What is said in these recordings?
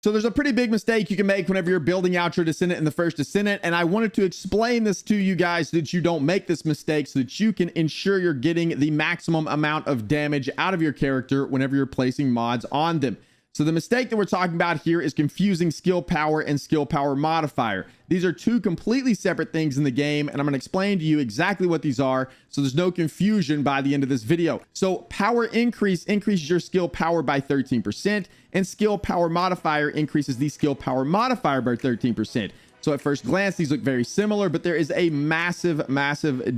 So there's a pretty big mistake you can make whenever you're building out your Descendant in the First Descendant, and I wanted to explain this to you guys so that you don't make this mistake, so that you can ensure you're getting the maximum amount of damage out of your character whenever you're placing mods on them. So the mistake that we're talking about here is confusing skill power and skill power modifier. These are two completely separate things in the game, and I'm going to explain to you exactly what these are so there's no confusion by the end of this video. So power increase increases your skill power by 13%, and skill power modifier increases the skill power modifier by 13%. So at first glance, these look very similar, but there is a massive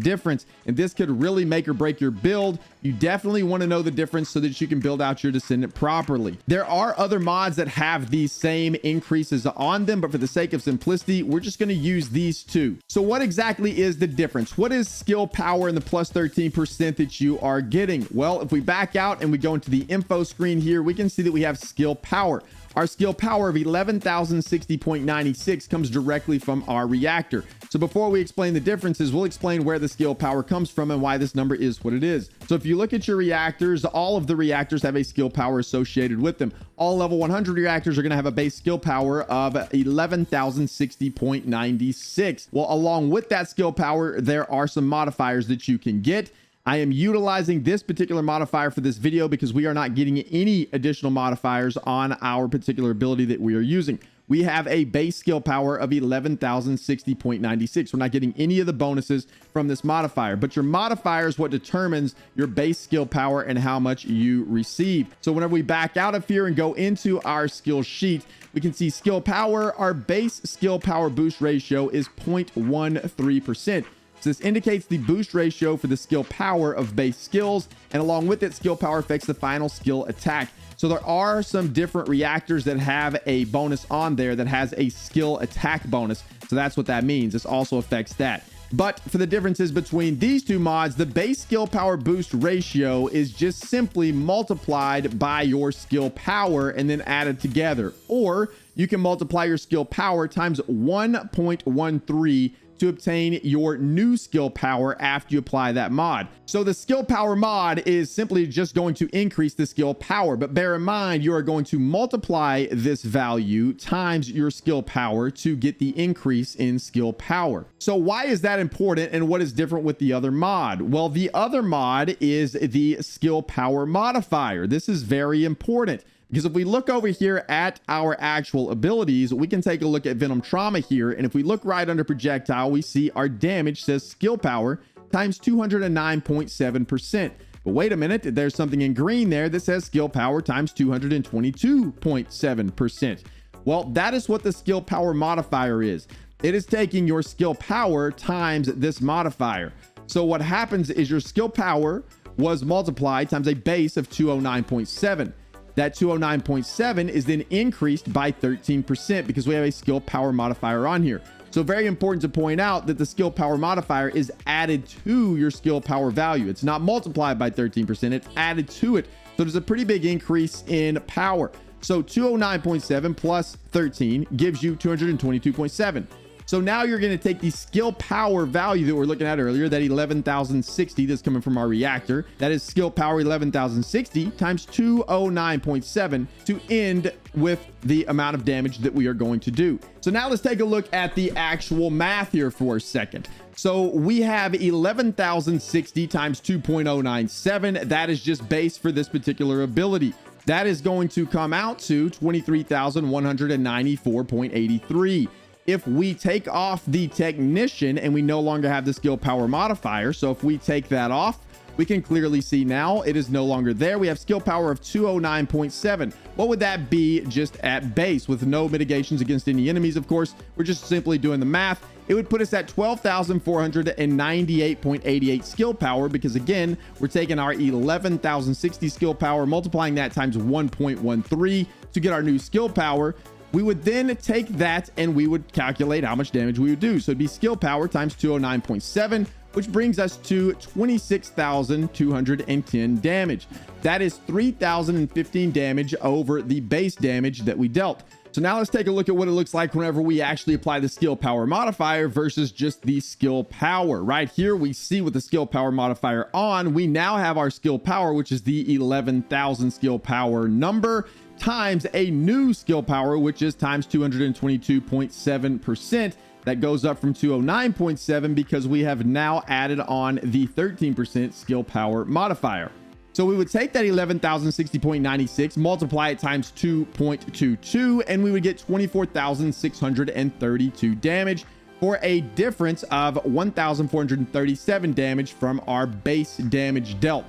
difference, and this could really make or break your build. You definitely want to know the difference so that you can build out your Descendant properly. There are other mods that have these same increases on them, but for the sake of simplicity, we're just going to use these two. So what exactly is the difference? What is skill power and the plus 13% that you are getting? Well, if we back out and we go into the info screen here, we can see that we have skill power. Our skill power of 11,060.96 comes directly from our reactor. So before we explain the differences, we'll explain where the skill power comes from and why this number is what it is. So if you look at your reactors, all of the reactors have a skill power associated with them. All level 100 reactors are going to have a base skill power of 11,060.96. Well, along with that skill power, there are some modifiers that you can get. I am utilizing this particular modifier for this video because we are not getting any additional modifiers on our particular ability that we are using. We have a base skill power of 11,060.96. We're not getting any of the bonuses from this modifier, but your modifier is what determines your base skill power and how much you receive. So whenever we back out of here and go into our skill sheet, we can see skill power. Our base skill power boost ratio is 0.13%. So this indicates the boost ratio for the skill power of base skills, and along with it, skill power affects the final skill attack. So there are some different reactors that have a bonus on there that has a skill attack bonus. So that's what that means. This also affects that. But for the differences between these two mods, the base skill power boost ratio is just simply multiplied by your skill power and then added together. Or you can multiply your skill power times 1.13 to obtain your new skill power after you apply that mod. So the skill power mod is simply just going to increase the skill power, but bear in mind, you are going to multiply this value times your skill power to get the increase in skill power. So why is that important, and what is different with the other mod? Well, the other mod is the skill power modifier. This is very important, because if we look over here at our actual abilities, we can take a look at Venom Trauma here. And if we look right under projectile, we see our damage says skill power times 209.7%. But wait a minute, there's something in green there that says skill power times 222.7%. Well, that is what the skill power modifier is. It is taking your skill power times this modifier. So what happens is your skill power was multiplied times a base of 209.7. That 209.7 is then increased by 13% because we have a skill power modifier on here. So very important to point out that the skill power modifier is added to your skill power value. It's not multiplied by 13%, it's added to it. So there's a pretty big increase in power. So 209.7 plus 13 gives you 222.7. So now you're going to take the skill power value that we're looking at earlier, that 11,060 that's coming from our reactor. That is skill power 11,060 times 209.7 to end with the amount of damage that we are going to do. So now let's take a look at the actual math here for a second. So we have 11,060 times 2.097. That is just base for this particular ability. That is going to come out to 23,194.83. If we take off the technician and we no longer have the skill power modifier, so if we take that off, we can clearly see now it is no longer there. We have skill power of 209.7. What would that be just at base with no mitigations against any enemies? Of course, we're just simply doing the math. It would put us at 12,498.88 skill power, because again, we're taking our 11,060 skill power, multiplying that times 1.13 to get our new skill power. We would then take that and we would calculate how much damage we would do. So it'd be skill power times 209.7, which brings us to 26,210 damage. That is 3,015 damage over the base damage that we dealt. So now let's take a look at what it looks like whenever we actually apply the skill power modifier versus just the skill power. Right here, we see with the skill power modifier on, we now have our skill power, which is the 11,000 skill power number, times a new skill power, which is times 222.7%. That goes up from 209.7 because we have now added on the 13% skill power modifier. So we would take that 11,060.96, multiply it times 2.22, and we would get 24,632 damage for a difference of 1,437 damage from our base damage dealt.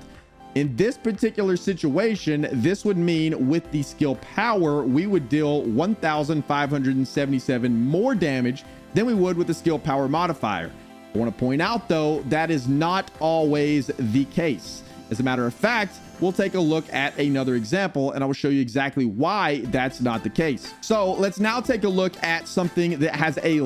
In this particular situation, this would mean with the skill power, we would deal 1,577 more damage than we would with the skill power modifier. I want to point out though, that is not always the case. As a matter of fact, we'll take a look at another example and I will show you exactly why that's not the case. So let's now take a look at something that has a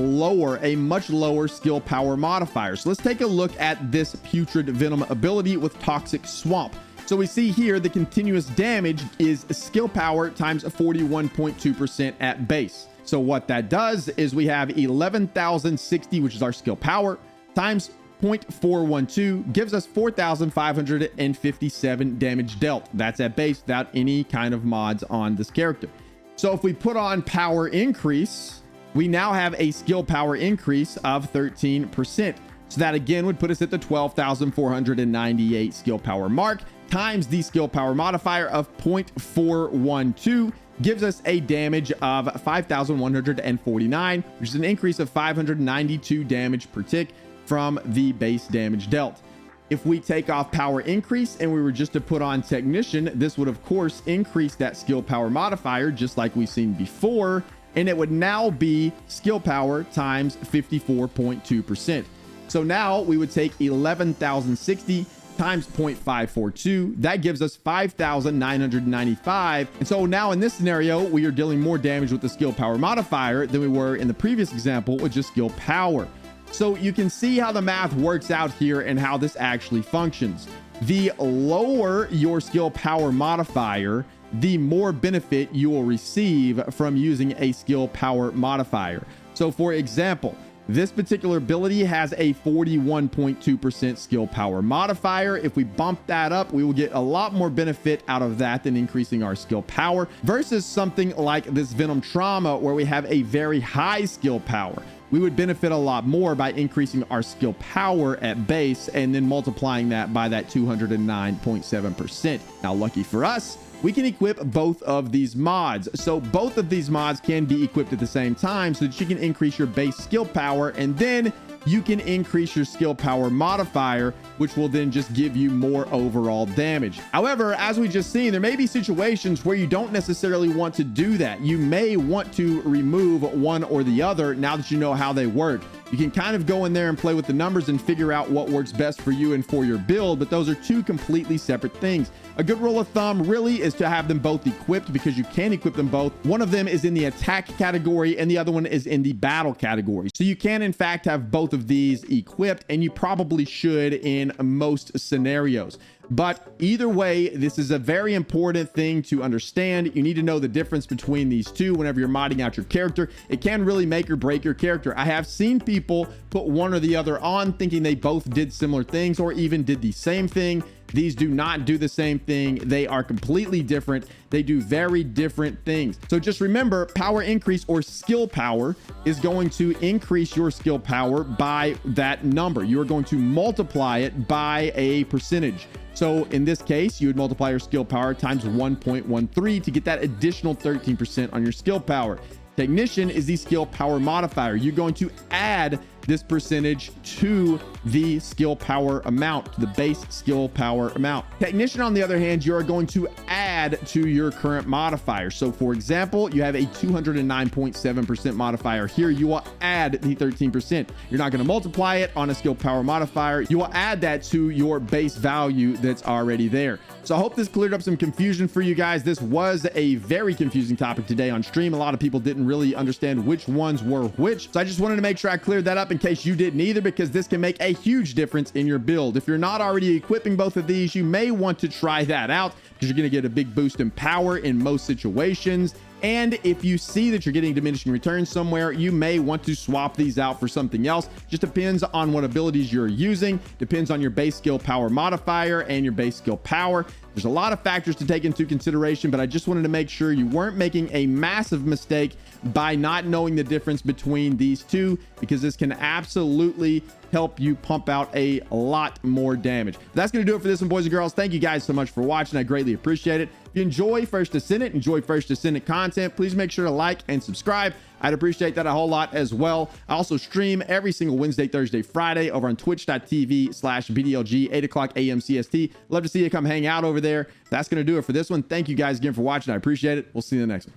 much lower skill power modifier. So let's take a look at this Putrid Venom ability with Toxic Swamp. So we see here the continuous damage is skill power times 41.2% at base. So what that does is we have 11,060, which is our skill power, times 0.412 gives us 4,557 damage dealt. That's at base without any kind of mods on this character. So if we put on power increase, we now have a skill power increase of 13%. So that again would put us at the 12,498 skill power mark times the skill power modifier of 0.412 gives us a damage of 5,149, which is an increase of 592 damage per tick from the base damage dealt. If we take off power increase and we were just to put on technician, this would of course increase that skill power modifier just like we've seen before, and it would now be skill power times 54.2%. So now we would take 11,060 times 0.542. That gives us 5,995. And so now in this scenario, we are dealing more damage with the skill power modifier than we were in the previous example with just skill power. So you can see how the math works out here and how this actually functions. The lower your skill power modifier, the more benefit you will receive from using a skill power modifier. So for example, this particular ability has a 41.2% skill power modifier. If we bump that up, we will get a lot more benefit out of that than increasing our skill power versus something like this Venom Trauma where we have a very high skill power. We would benefit a lot more by increasing our skill power at base and then multiplying that by that 209.7%. Now, lucky for us, we can equip both of these mods. So both of these mods can be equipped at the same time so that you can increase your base skill power and then you can increase your skill power modifier, which will then just give you more overall damage. However, as we just seen, there may be situations where you don't necessarily want to do that. You may want to remove one or the other now that you know how they work. You can kind of go in there and play with the numbers and figure out what works best for you and for your build, but those are two completely separate things. A good rule of thumb really is to have them both equipped because you can equip them both. One of them is in the attack category and the other one is in the battle category. So you can in fact have both of these equipped, and you probably should in most scenarios. But either way, this is a very important thing to understand. You need to know the difference between these two whenever you're modding out your character. It can really make or break your character. I have seen people put one or the other on thinking they both did similar things or even did the same thing. These do not do the same thing. They are completely different. They do very different things. So just remember, power increase or skill power is going to increase your skill power by that number. You are going to multiply it by a percentage. So in this case, you would multiply your skill power times 1.13 to get that additional 13% on your skill power. Technician is the skill power modifier. You're going to add this percentage to the skill power amount, the base skill power amount. Technician, on the other hand, you are going to add to your current modifier. So for example, you have a 209.7% modifier here. You will add the 13%. You're not going to multiply it on a skill power modifier. You will add that to your base value that's already there. So I hope this cleared up some confusion for you guys. This was a very confusing topic today on stream. A lot of people didn't really understand which ones were which. So I just wanted to make sure I cleared that up in case you didn't either, because this can make a huge difference in your build. If you're not already equipping both of these, you may want to try that out because you're going to get a big boost in power in most situations. And if you see that you're getting diminishing returns somewhere, you may want to swap these out for something else. Just depends on what abilities you're using, depends on your base skill power modifier and your base skill power. There's a lot of factors to take into consideration, but I just wanted to make sure you weren't making a massive mistake by not knowing the difference between these two, because this can absolutely help you pump out a lot more damage. That's going to do it for this one, boys and girls. Thank you guys so much for watching. I greatly appreciate it. If you enjoy First Descendant, enjoy First Descendant content, please make sure to like and subscribe. I'd appreciate that a whole lot as well. I also stream every single Wednesday, Thursday, Friday over on twitch.tv/BDLG, 8 o'clock a.m. CST. Love to see you come hang out over there. That's going to do it for this one. Thank you guys again for watching. I appreciate it. We'll see you in the next one.